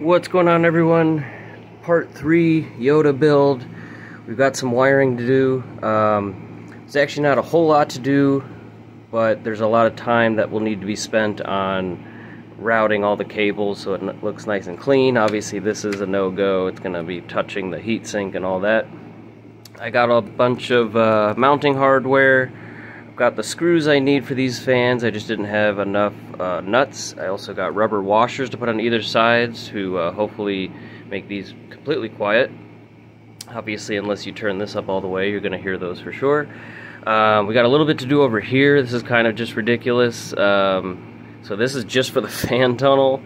What's going on, everyone? Part 3 YODA build. We've got some wiring to do. There's actually not a whole lot to do, but there's a lot of time that will need to be spent on routing all the cables so it looks nice and clean. Obviously this is a no-go. It's going to be touching the heatsink and all that. I got a bunch of mounting hardware. I've got the screws I need for these fans. I just didn't have enough nuts. I also got rubber washers to put on either sides to hopefully make these completely quiet. Obviously, unless you turn this up all the way, you're going to hear those for sure. We got a little bit to do over here. This is kind of just ridiculous. So this is just for the fan tunnel.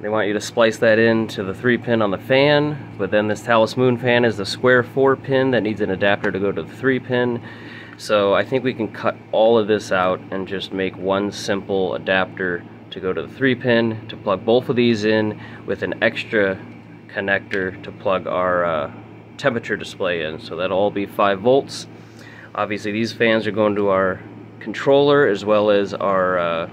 They want you to splice that into the 3-pin on the fan, but then this Talus Moon fan is the square 4-pin that needs an adapter to go to the 3-pin. So I think we can cut all of this out and just make one simple adapter to go to the 3-pin to plug both of these in with an extra connector to plug our temperature display in. So that'll all be 5 volts. Obviously these fans are going to our controller as well as our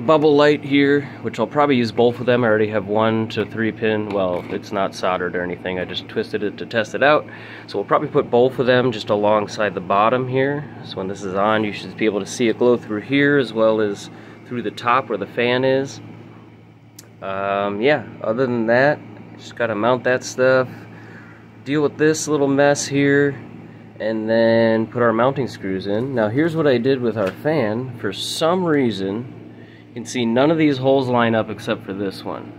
bubble light here, which I'll probably use both of them. I already have 1 to 3-pin. Well, it's not soldered or anything. I just twisted it to test it out. So we'll probably put both of them just alongside the bottom here. So when this is on, you should be able to see it glow through here as well as through the top where the fan is. Yeah, other than that, just gotta mount that stuff, deal with this little mess here, and then put our mounting screws in. Now here's what I did with our fan. For some reason, you can see none of these holes line up except for this one.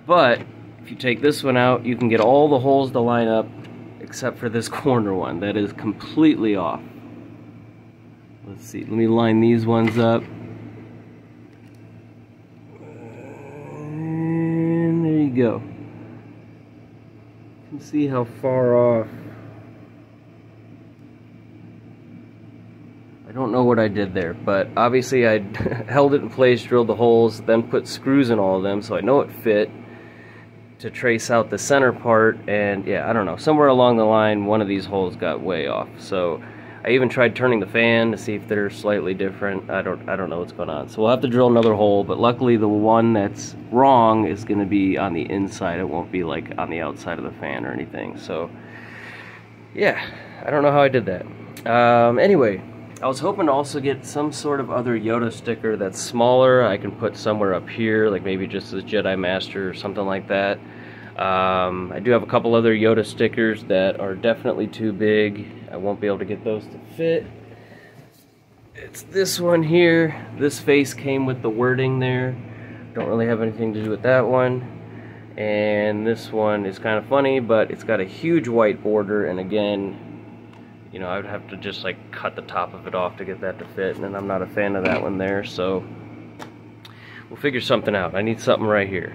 But if you take this one out, you can get all the holes to line up except for this corner one. That is completely off. Let's see, let me line these ones up. And there you go. You can see how far off. I don't know what I did there, but obviously I held it in place, drilled the holes, then put screws in all of them so I know it fit to trace out the center part. And yeah, I don't know, somewhere along the line one of these holes got way off. So I even tried turning the fan to see if they're slightly different. I don't know what's going on. So we'll have to drill another hole, but luckily the one that's wrong is going to be on the inside. It won't be like on the outside of the fan or anything. So yeah, I don't know how I did that. Anyway, I was hoping to also get some sort of other YODA sticker that's smaller. I can put somewhere up here, like maybe just as Jedi Master or something like that. I do have a couple other YODA stickers that are definitely too big. I won't be able to get those to fit. It's this one here. This face came with the wording there. Don't really have anything to do with that one. And this one is kind of funny, but it's got a huge white border, and again, you know, I would have to just like cut the top of it off to get that to fit, and I'm not a fan of that one there, so we'll figure something out. I need something right here.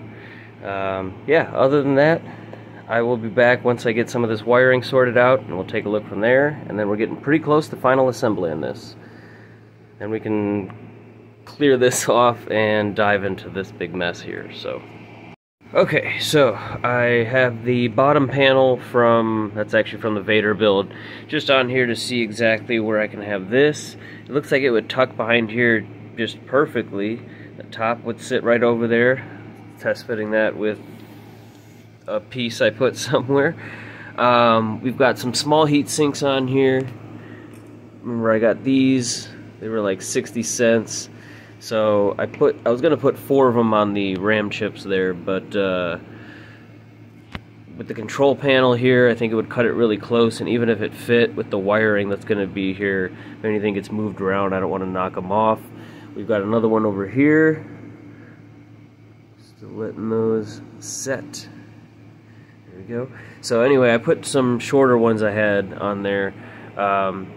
Yeah, other than that, I will be back once I get some of this wiring sorted out, and we'll take a look from there, and then we're getting pretty close to final assembly on this. Then we can clear this off and dive into this big mess here, so. Okay, so I have the bottom panel that's actually from the Vader build, just on here to see exactly where I can have this. It looks like it would tuck behind here just perfectly. The top would sit right over there. Test fitting that with a piece I put somewhere. We've got some small heat sinks on here. Remember I got these, they were like 60 cents. So I was gonna put 4 of them on the RAM chips there, but with the control panel here, I think it would cut it really close, and even if it fit with the wiring that's gonna be here, if anything gets moved around, I don't want to knock them off. We've got another one over here. Still letting those set. There we go. So anyway, I put some shorter ones I had on there,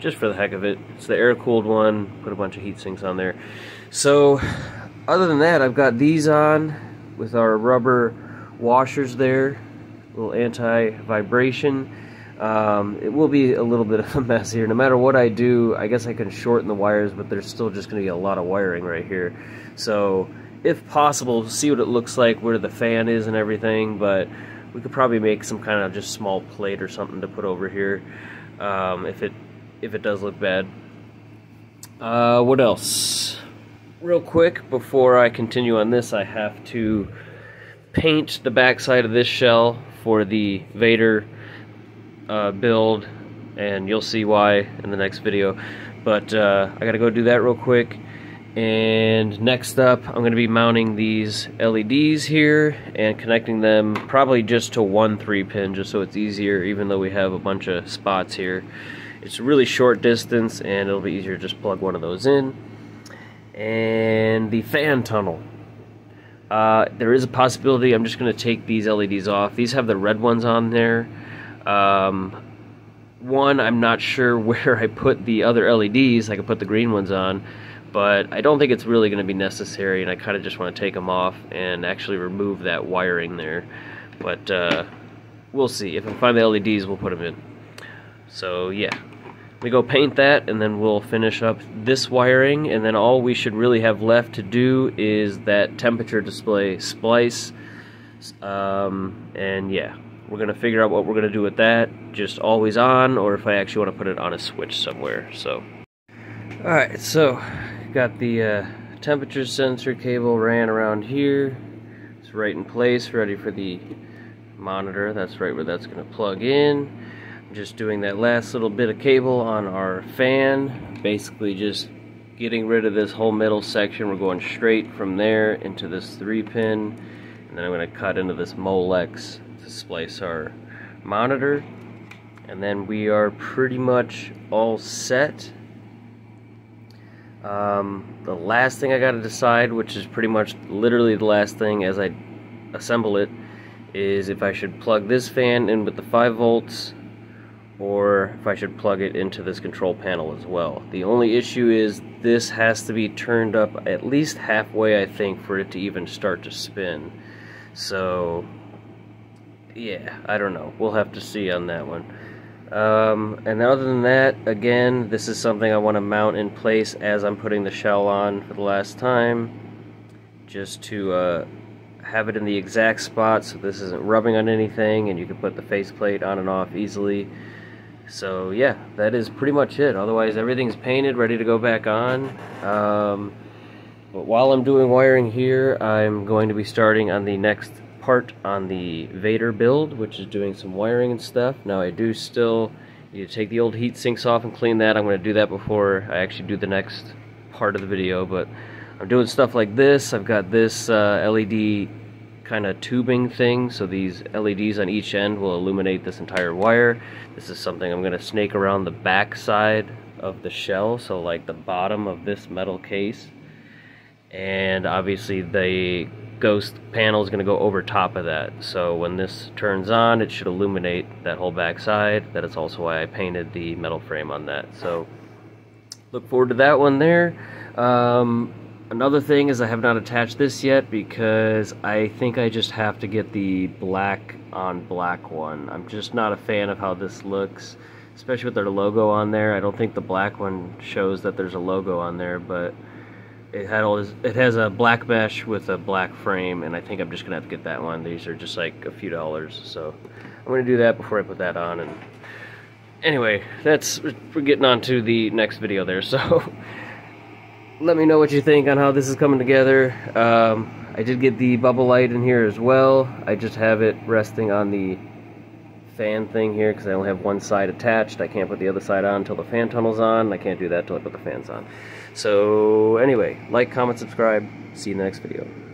just for the heck of it. It's the air-cooled one, put a bunch of heat sinks on there. So, other than that, I've got these on with our rubber washers there, a little anti-vibration. It will be a little bit of a mess here. No matter what I do, I guess I can shorten the wires, but there's still just going to be a lot of wiring right here. So, if possible, see what it looks like where the fan is and everything, but we could probably make some kind of just small plate or something to put over here if it does look bad. What else? real quick, before I continue on this, I have to paint the backside of this shell for the Vader build, and you'll see why in the next video. But I gotta go do that real quick. And next up, I'm going to be mounting these LEDs here and connecting them probably just to one 3-pin, just so it's easier, even though we have a bunch of spots here. It's a really short distance, and it'll be easier to just plug one of those in. And the fan tunnel. There is a possibility I'm just going to take these LEDs off. These have the red ones on there. One, I'm not sure where I put the other LEDs. I could put the green ones on, but I don't think it's really going to be necessary, and I kind of just want to take them off and actually remove that wiring there. But we'll see. If I find the LEDs, we'll put them in. So yeah, we go paint that, and then we'll finish up this wiring, and then all we should really have left to do is that temperature display splice. And yeah, we're going to figure out what we're going to do with that, just always on, or if I actually want to put it on a switch somewhere. So alright, so got the temperature sensor cable ran around here. It's right in place, ready for the monitor. That's right where that's going to plug in. I'm just doing that last little bit of cable on our fan, basically just getting rid of this whole middle section. We're going straight from there into this 3-pin, and then I'm going to cut into this Molex to splice our monitor, and then we are pretty much all set. The last thing I got to decide, which is pretty much literally the last thing as I assemble it, is if I should plug this fan in with the 5 volts or if I should plug it into this control panel as well. The only issue is this has to be turned up at least halfway, I think, for it to even start to spin. So yeah, I don't know. We'll have to see on that one. And other than that, again, this is something I want to mount in place as I'm putting the shell on for the last time, just to have it in the exact spot so this isn't rubbing on anything, and you can put the faceplate on and off easily. So yeah, that is pretty much it. Otherwise, everything's painted, ready to go back on. But while I'm doing wiring here, I'm going to be starting on the next part on the Vader build, which is doing some wiring and stuff. Now I do still need to take the old heat sinks off and clean that. I'm going to do that before I actually do the next part of the video, but I'm doing stuff like this. I've got this LED kind of tubing thing, so these LEDs on each end will illuminate this entire wire. This is something I'm going to snake around the back side of the shell, so like the bottom of this metal case, and obviously the ghost panel is going to go over top of that, so when this turns on it should illuminate that whole back side. That is also why I painted the metal frame on that, so look forward to that one there. Another thing is I have not attached this yet because I think I just have to get the black on black one. I'm just not a fan of how this looks, especially with their logo on there. I don't think the black one shows that there's a logo on there, but it has a black mesh with a black frame, and I think I'm just gonna have to get that one. These are just like a few dollars, so I'm gonna do that before I put that on. And anyway, we're getting on to the next video there, so let me know what you think on how this is coming together. I did get the bubble light in here as well. I just have it resting on the fan thing here because I only have one side attached. I can't put the other side on until the fan tunnel's on. I can't do that until I put the fans on. So anyway, like, comment, subscribe. See you in the next video.